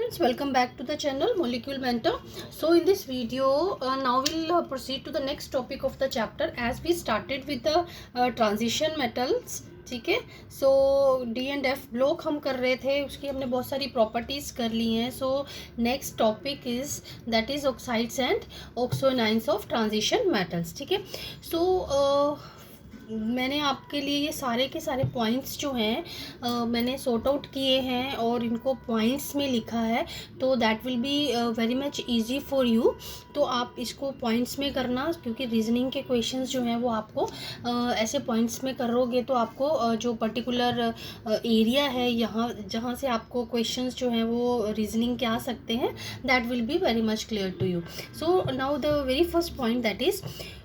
students, welcome back to the channel Molecule Mentor. So in this video now we'll proceed to the next topic of the chapter as we started with the transition metals. ठीक है, सो D and F block हम कर रहे थे, उसकी हमने बहुत सारी प्रॉपर्टीज़ कर ली हैं. So next topic is that is oxides and oxoanions of transition metals. ठीक है, सो मैंने आपके लिए ये सारे के सारे पॉइंट्स जो हैं मैंने सॉर्ट आउट किए हैं और इनको पॉइंट्स में लिखा है, तो that will be very much easy for you. तो आप इसको पॉइंट्स में करना, क्योंकि रीजनिंग के क्वेश्चंस जो हैं वो आपको ऐसे पॉइंट्स में करोगे तो आपको जो पर्टिकुलर एरिया है यहाँ जहाँ से आपको क्वेश्चंस जो हैं वो रीजनिंग के आ सकते हैं, that will be very much clear to you. So now the very first point that is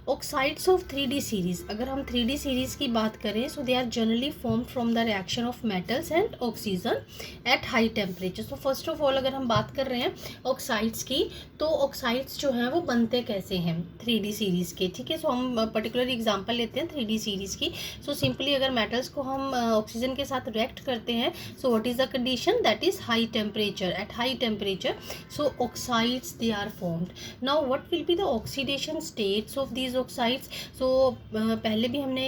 oxides of 3D series. अगर हम 3D सीरीज की बात करें, so they are generally form from the reaction of metals and oxygen at high temperature. So first of all अगर हम बात कर रहे हैं ऑक्साइड्स की, तो ऑक्साइड्स जो हैं वो बनते कैसे हैं 3D सीरीज के. ठीक है, सो हम पर्टिकुलर एग्जांपल लेते हैं 3D सीरीज की. सो सिंपली अगर मेटल्स को हम ऑक्सीजन के साथ रिएक्ट करते हैं, so what is the condition, that is high temperature. At high temperature so oxides they are formed. Now what will be the oxidation states of these oxides. So पहले भी हमने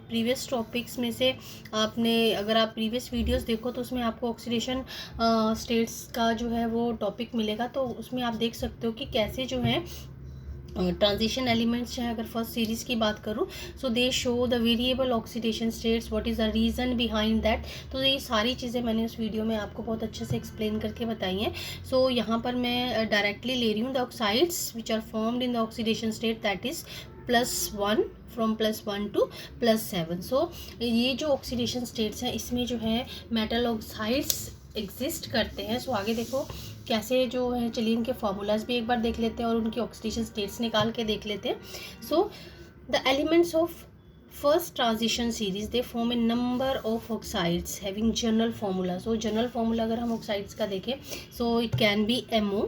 previous topics में से आपने अगर आप प्रीवियस वीडियोस देखो तो उसमें आपको ऑक्सीडेशन स्टेट्स का जो है वो टॉपिक मिलेगा, तो उसमें आप देख सकते हो कि कैसे जो है ट्रांजिशन एलिमेंट्स चाहे अगर फर्स्ट सीरीज़ की बात करूँ, so they show the variable oxidation states, what is the reason behind that. तो ये सारी चीज़ें मैंने उस वीडियो में आपको बहुत अच्छे से एक्सप्लेन करके बताई हैं. सो यहाँ पर मैं डायरेक्टली ले रही हूँ the oxides which are formed in the oxidation state, that is +1 from +1 to +7. So ये जो ऑक्सीडेशन स्टेट्स हैं इसमें जो है मेटल ऑक्साइड्स एग्जिस्ट करते हैं. सो आगे देखो कैसे जो है, चलिए इनके फार्मूलाज भी एक बार देख लेते हैं और उनकी ऑक्सीडेशन स्टेट्स निकाल के देख लेते हैं. So the elements of first transition series they form A number of oxides having general formula. So general formula अगर हम ऑक्साइड्स का देखें, so it can be MO.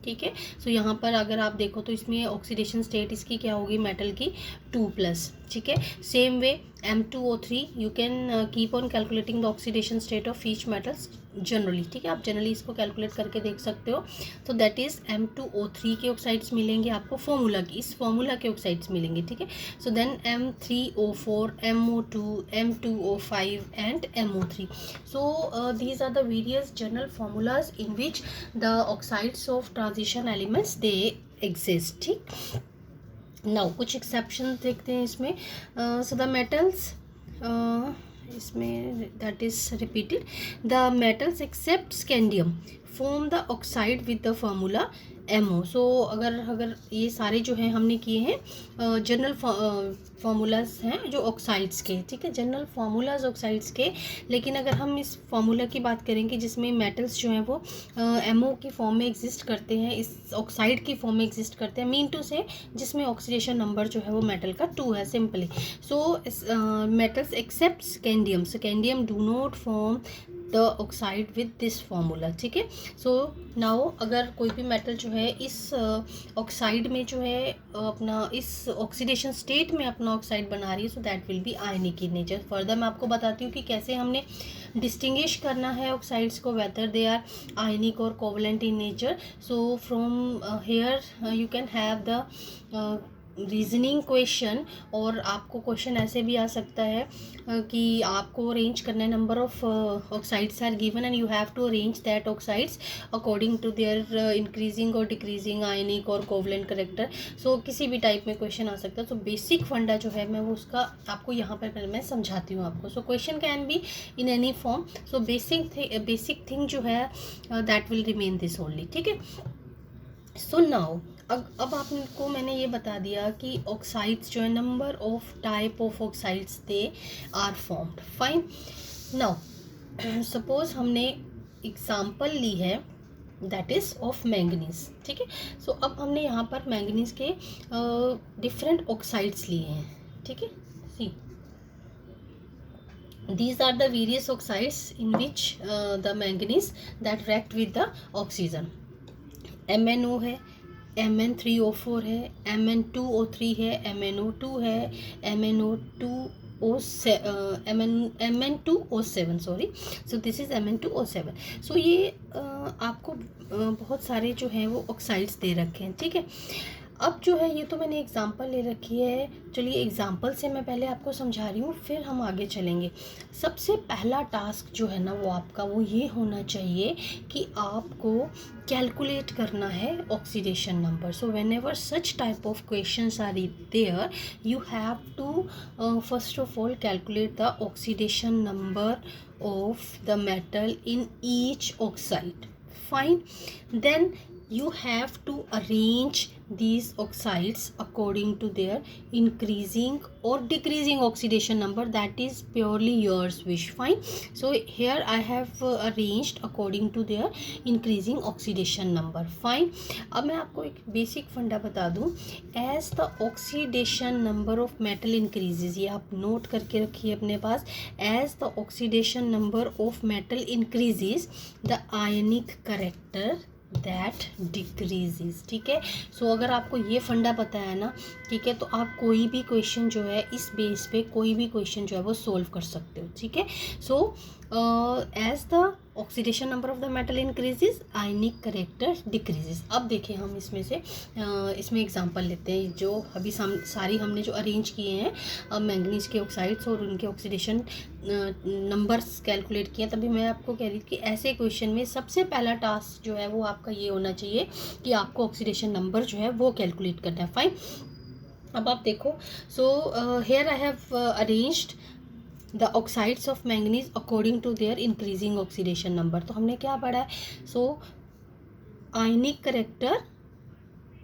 ठीक है, सो यहाँ पर अगर आप देखो तो इसमें ऑक्सीडेशन स्टेट इसकी क्या होगी, मेटल की 2+. ठीक है, same way M2O3 you can keep on calculating the oxidation state of each metals generally. ठीक है, आप जनरली इसको कैलकुलेट करके देख सकते हो. तो दैट इज़ M2O3 के ऑक्साइड्स मिलेंगे आपको, फॉर्मूला की इस फॉर्मूला के ऑक्साइड्स मिलेंगे. ठीक है, so then M3O4, MO2, M2O5 and MO3. So these are the various general formulas in which the oxides of transition elements they exist. ठीक, नाउ कुछ एक्सेप्शन देखते हैं इसमें. सो द मेटल्स इसमें that is repeated, the metals except scandium form the oxide with the formula MO. सो अगर ये सारे जो हैं हमने किए हैं जनरल फार्मूलाज हैं जो ऑक्साइड्स के. ठीक है, जनरल फार्मूलाज ऑक्साइड्स के. लेकिन अगर हम इस फार्मूला की बात करेंगे जिसमें मेटल्स जो हैं वो MO की फॉर्म में एग्जिस्ट करते हैं, इस ऑक्साइड की फॉर्म में एग्जिस्ट करते हैं, मीन टू से जिसमें ऑक्सीडेशन नंबर जो है वो मेटल का 2 है simply. So metals except scandium, scandium do not form the oxide with this formula. ठीक है, सो नाउ अगर कोई भी मेटल जो है इस ऑक्साइड में जो है अपना इस ऑक्सीडेशन स्टेट में अपना ऑक्साइड बना रही है, so that will B ionic in nature. Further मैं आपको बताती हूँ कि कैसे हमने डिस्टिंग्विश करना है ऑक्साइड्स को, वेदर दे आर आयनिक और covalent in nature. So from here you can have the reasoning question, और आपको क्वेश्चन ऐसे भी आ सकता है कि आपको अरेंज करना है, number of oxides are given and you have to arrange that oxides according to their increasing और डिक्रीजिंग आयनिक और कोवलेंट करेक्टर. सो किसी भी टाइप में क्वेश्चन आ सकता है. सो बेसिक फंडा जो है मैं वो उसका आपको यहाँ पर मैं समझाती हूँ आपको. So question can be in any form. So basic thing जो है that will remain this only. ठीक है, सो नाउ अब आपको मैंने ये बता दिया कि ऑक्साइड्स जो है number of type of oxides they are formed. Fine, now suppose हमने एग्जांपल ली है दैट इज़ ऑफ मैंगनीज. ठीक है, सो अब हमने यहाँ पर मैंगनीज के डिफरेंट ऑक्साइड्स लिए हैं. ठीक है, सी these are the various oxides in which the manganese that react with the oxygen. MnO है, Mn3O4 है, Mn2O3 है, MnO2 है, MnO2 Mn2O7 sorry. So this is Mn2O7. सो ये आपको बहुत सारे जो हैं वो ऑक्साइड्स दे रखे हैं, ठीक है. अब जो है ये तो मैंने एग्जांपल ले रखी है. चलिए एग्जांपल से मैं पहले आपको समझा रही हूँ, फिर हम आगे चलेंगे. सबसे पहला टास्क जो है ना वो आपका वो ये होना चाहिए कि आपको कैलकुलेट करना है oxidation number. So whenever such type of questions are there, you have to first of all calculate the oxidation number of the metal in each oxide. Fine. Then you have to arrange these oxides according to their increasing or decreasing oxidation number. That is purely yours wish. Fine. So here I have arranged according to their increasing oxidation number. Fine. अब मैं आपको एक basic फंडा बता दूं. As the oxidation number of metal increases, ये आप note करके रखिए अपने पास. As the oxidation number of metal increases, the ionic character that decreases. ठीक है. सो अगर आपको ये फंडा पता है ना, ठीक है, तो आप कोई भी क्वेश्चन जो है इस बेस पे कोई भी क्वेश्चन जो है वो सोल्व कर सकते हो. ठीक है. So as the oxidation number of the metal increases, ionic character decreases. अब देखिए हम इसमें से इसमें एग्जांपल लेते हैं जो अभी सारी हमने जो अरेंज किए हैं मैंगनीज के ऑक्साइड्स और उनके ऑक्सीडेशन नंबर्स कैलकुलेट किए. तभी मैं आपको कह रही थी कि ऐसे क्वेश्चन में सबसे पहला टास्क जो है वो आपका ये होना चाहिए कि आपको ऑक्सीडेशन नंबर जो है वो कैलकुलेट करना है. फाइन. अब आप देखो. So here I have arranged the oxides of manganese according to their increasing oxidation number. तो हमने क्या पढ़ा है. So ionic character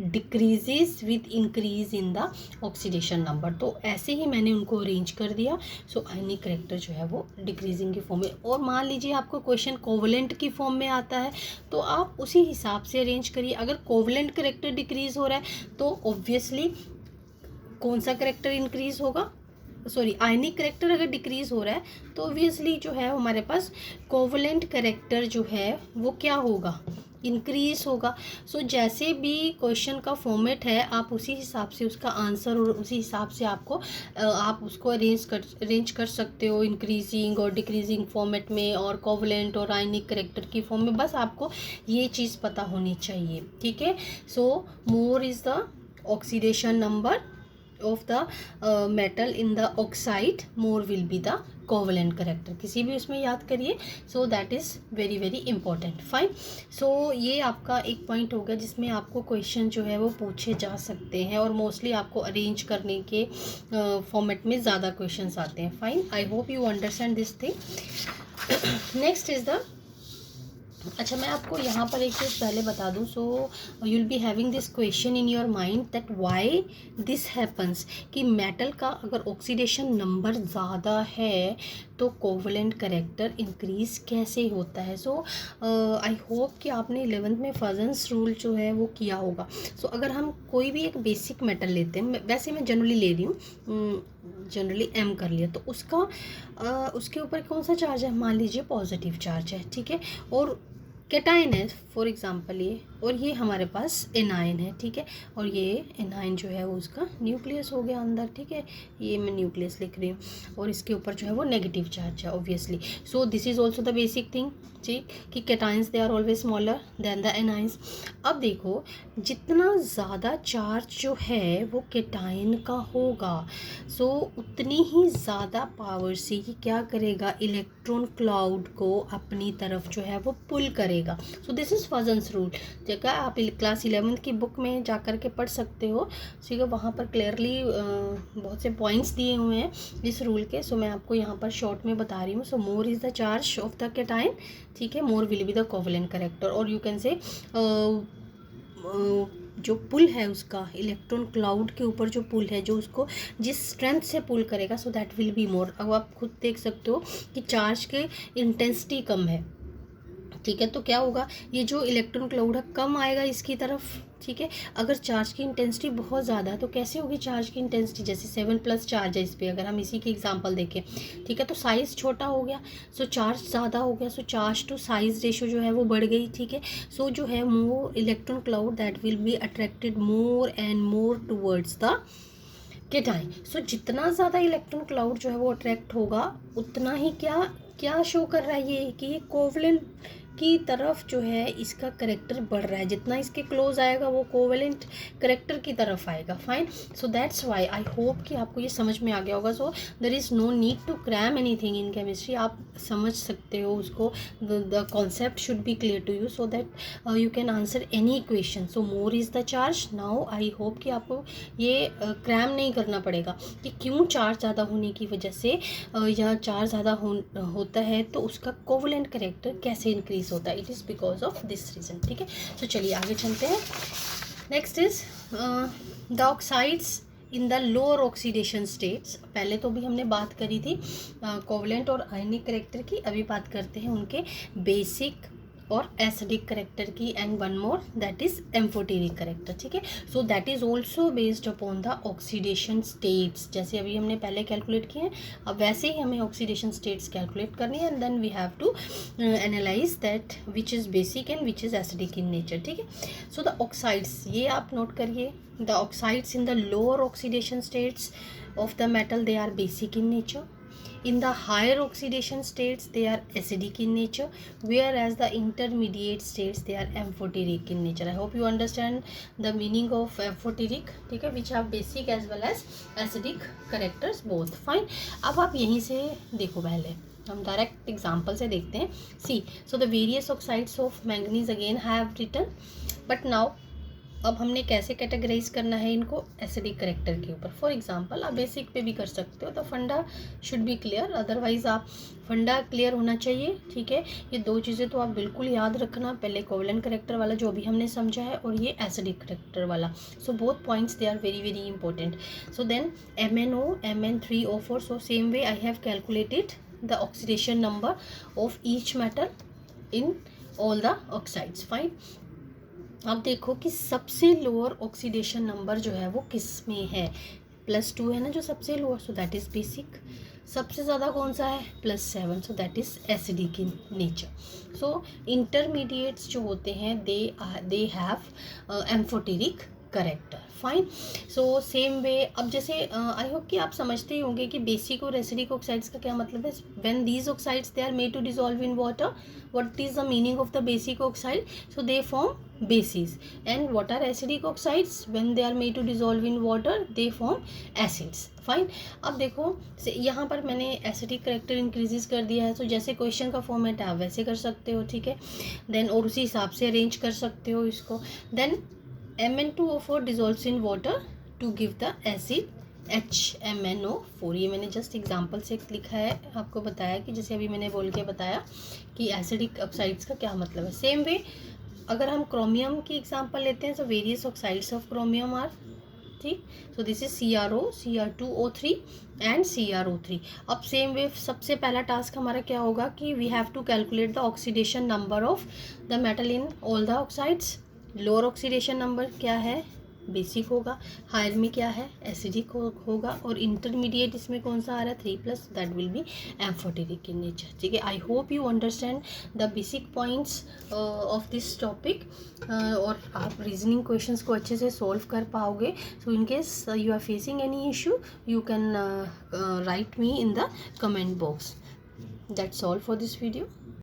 decreases with increase in the oxidation number. तो ऐसे ही मैंने उनको अरेंज कर दिया. सो आयनिक करेक्टर जो है वो डिक्रीजिंग की फॉर्म में. और मान लीजिए आपको क्वेश्चन कोवलेंट की फॉर्म में आता है तो आप उसी हिसाब से अरेंज करिए. अगर कोवलेंट करेक्टर डिक्रीज हो रहा है तो ऑब्वियसली कौन सा करेक्टर इंक्रीज होगा, सॉरी आयनिक करेक्टर अगर डिक्रीज हो रहा है तो ऑब्वियसली जो है हमारे पास कोवलेंट करेक्टर जो है वो क्या होगा, इंक्रीज होगा. सो जैसे भी क्वेश्चन का फॉर्मेट है आप उसी हिसाब से उसका आंसर और उसी हिसाब से आपको आप उसको अरेंज कर सकते हो इंक्रीजिंग और डिक्रीजिंग फॉर्मेट में और कोवलेंट और आयनिक करेक्टर की फॉर्म में. बस आपको ये चीज़ पता होनी चाहिए. ठीक है. So more is the oxidation number of the metal in the oxide, more will be the covalent character. किसी भी उसमें याद करिए. so that is very very important. fine. so ये आपका एक पॉइंट हो गया जिसमें आपको क्वेश्चन जो है वो पूछे जा सकते हैं और मोस्टली आपको अरेंज करने के फॉर्मेट में ज़्यादा क्वेश्चंस आते हैं. Fine. I hope you understand this thing. Next is the, अच्छा मैं आपको यहाँ पर एक चीज़ पहले बता दूँ. So you will be having this question in your mind that why this happens, कि मेटल का अगर ऑक्सीडेशन नंबर ज़्यादा है तो कोवलेंट करेक्टर इंक्रीज कैसे होता है. सो आई होप कि आपने 11th में फजन्स रूल जो है वो किया होगा. सो अगर हम कोई भी एक बेसिक मेटल लेते हैं, वैसे मैं जनरली ले रही हूँ, जनरली एम कर लिया, तो उसका उसके ऊपर कौन सा चार्ज है, मान लीजिए पॉजिटिव चार्ज है. ठीक है. और कैटाइन है फॉर एग्जांपल ये, और ये हमारे पास एनाइन है. ठीक है. और ये एनाइन जो है वो उसका न्यूक्लियस हो गया अंदर. ठीक है. ये मैं न्यूक्लियस लिख रही हूँ और इसके ऊपर जो है वो नेगेटिव चार्ज है obviously. So this is also the basic thing. ठीक, कि cations they are always smaller than the anions. अब देखो जितना ज़्यादा चार्ज जो है वो कैटाइन का होगा, सो उतनी ही ज़्यादा पावर से ये क्या करेगा, इलेक्ट्रॉन क्लाउड को अपनी तरफ जो है वो पुल करेगा. So this is Fajans rule. जगह आप क्लास 11th की बुक में जा कर के पढ़ सकते हो. ठीक है. वहाँ पर क्लियरली बहुत से पॉइंट्स दिए हुए हैं इस रूल के. सो मैं आपको यहाँ पर शॉर्ट में बता रही हूँ. So more is the charge of the cation. ठीक है. More will be the covalent character. और यू कैन से जो पुल है उसका इलेक्ट्रॉन क्लाउड के ऊपर जो पुल है, जो उसको जिस स्ट्रेंथ से पुल करेगा, so that will be more. अब आप खुद देख सकते हो कि चार्ज के इंटेंसिटी कम है. ठीक है. तो क्या होगा, ये जो इलेक्ट्रॉन क्लाउड है कम आएगा इसकी तरफ. ठीक है. अगर चार्ज की इंटेंसिटी बहुत ज़्यादा है तो कैसे होगी चार्ज की इंटेंसिटी, जैसे 7+ चार्ज है इस पर, अगर हम इसी की एग्जांपल देखें. ठीक है. तो साइज़ छोटा हो गया, सो चार्ज ज़्यादा हो गया, सो चार्ज टू साइज़ रेशो जो है वो बढ़ गई. ठीक है. सो जो है more electron cloud that will be attracted more and more towards the cation. So जितना ज़्यादा इलेक्ट्रॉन क्लाउड जो है वो अट्रैक्ट होगा उतना ही क्या क्या शो कर रहा है ये कि ये कोवलेंट की तरफ जो है इसका करेक्टर बढ़ रहा है, जितना इसके क्लोज आएगा वो कोवेलेंट करेक्टर की तरफ आएगा। Fine, so that's why I hope कि आपको ये समझ में आ गया होगा। So there is no need to cram anything in chemistry, आप समझ सकते हो उसको, the concept should be clear to you so that you can answer any question. So more is the charge. Now I hope कि आपको ये cram नहीं करना पड़ेगा कि क्यों चार्ज ज़्यादा होने की वजह से या चार्ज ज़्यादा होता है तो उसका कोवेलेंट करेक्टर कैसे इंक्रीज होता है। It is because of this reason. ठीक है, तो चलिए आगे चलते हैं। Next is the oxides in the lower oxidation states. पहले तो भी हमने बात करी थी कोवेलेंट और आयनिक करेक्टर की, अभी बात करते हैं उनके बेसिक और एसिडिक करेक्टर की, and one more that is amphoteric character. ठीक है, so that is also based upon the oxidation states. जैसे अभी हमने पहले कैलकुलेट किए हैं, अब वैसे ही हमें ऑक्सीडेशन स्टेट्स कैलकुलेट करनी है, and then we have to analyse that which is basic and which is acidic in nature. ठीक है, सो द ऑक्साइड्स, ये आप नोट करिए, the oxides in the lower oxidation states of the metal they are basic in nature. In the higher oxidation states they are acidic in nature, whereas the intermediate states they are amphoteric in nature. I hope you understand the meaning of amphoteric, ठीक है, which have basic as well as acidic characters both. Fine, अब आप यहीं से देखो, पहले हम direct example से देखते हैं. See, so the various oxides of manganese again have written, but now अब हमने कैसे कैटेगराइज करना है इनको, एसिडिक करेक्टर के ऊपर. फॉर एग्जांपल आप बेसिक पे भी कर सकते हो, तो फंडा शुड बी क्लियर, अदरवाइज आप फंडा क्लियर होना चाहिए. ठीक है, ये दो चीज़ें तो आप बिल्कुल याद रखना, पहले कोवेलेंट करेक्टर वाला जो अभी हमने समझा है, और ये एसिडिक करेक्टर वाला. So both points they are very very important. So then MnO, Mn3O4. So same way I have calculated the oxidation number of each metal in all the oxides. Fine, अब देखो कि सबसे lower oxidation number जो है वो किस में है, +2 है ना जो सबसे lower, so that is basic. सबसे ज़्यादा कौन सा है, +7, so that is acidic in nature. So intermediates जो होते हैं they have amphoteric character. Fine, so same वे, अब जैसे आई होप कि आप समझते ही होंगे कि बेसिक और एसिडिक ऑक्साइड्स का क्या मतलब है. When these oxides they are made to dissolve in water, what is the meaning of the basic oxide, so they form bases. And what are acidic oxides, when they are made to dissolve in water they form acids. Fine, अब देखो यहाँ पर मैंने acidic character increases कर दिया है, तो जैसे क्वेश्चन का फॉर्मेट है आप वैसे कर सकते हो. ठीक है, देन और उसी हिसाब से अरेंज कर सकते हो इसको. Then Mn2O4 dissolves in water to give the acid HMnO4. ये मैंने जस्ट एग्जांपल से लिखा है, आपको बताया कि जैसे अभी मैंने बोल के बताया कि एसिडिक ऑक्साइड्स का क्या मतलब है. सेम वे अगर हम क्रोमियम की एग्जांपल लेते हैं, तो various oxides of chromium are, ठीक, so this is CrO, Cr2O3 and CrO3. अब सेम वे सबसे पहला टास्क हमारा क्या होगा कि we have to calculate the oxidation number of the metal in all the oxides. Lower oxidation number क्या है, बेसिक होगा, हायर में क्या है, एसिडिक होगा, और इंटरमीडिएट इसमें कौन सा आ रहा है, 3+, that will B amphoteric in nature. ठीक है, I hope you understand the basic points of this topic, और आप रीजनिंग क्वेश्चंस को अच्छे से सॉल्व कर पाओगे. So in case you are facing any issue you can write me in the comment box. That's all for this video.